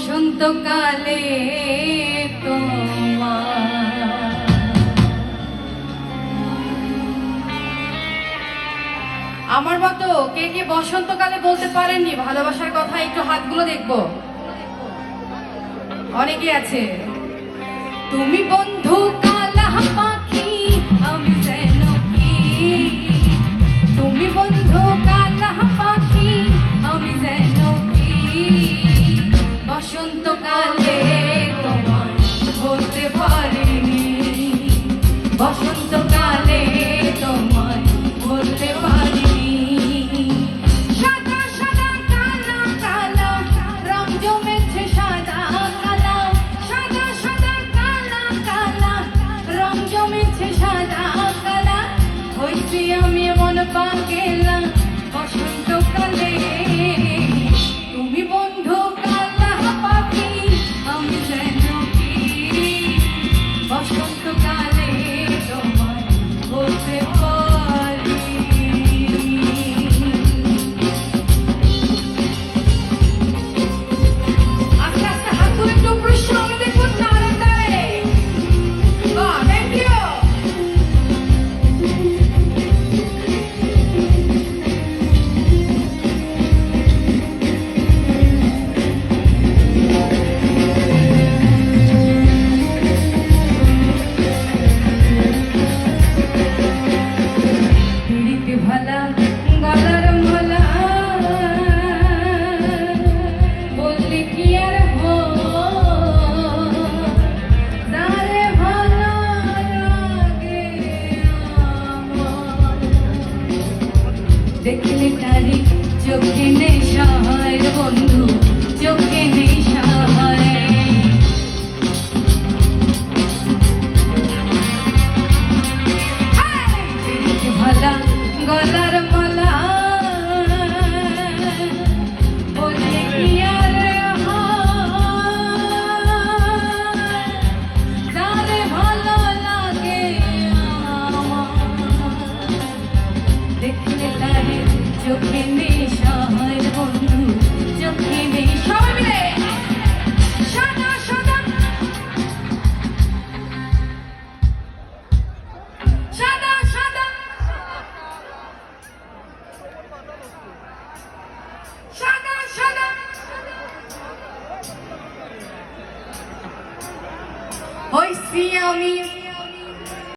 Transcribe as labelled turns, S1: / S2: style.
S1: বসন্তকালে আমার মতো কে কে বসন্তকালে বলতে পারেননি ভালোবাসার কথা? একটু হাতগুলো দেখবো। অনেকে আছে। তুমি বন্ধু কালা পাখি আমি যেন কি, তুমি বন্ধু কালা পাখি আমি যেন কি, বসন্তকালে তোমার বলতে পারিনি, বসন্তকালে তোমার বলতে পারিনি। সাদা সাদা কালা কালা রং জমেছে, সাদা কালা সাদা সাদা কালা কালা রং জমেছে, সাদা কালা হইছি আমি মন পাগেলা বসন্তকালে। তুমি বন্ধু কালা পাখি আমি যেন কি, বসন্তকালে তোমার বলতে পারি। আস্তে আস্তে হাত তুলে একটু উপরে আমি দেখবো তারে তারে। বাহ, থ্যাংক ইউ। পিড়িতে ভালা গলার মালা বললি কি আর তারে ভালো লাগে আমার, দেখলে তারি চোখে নেই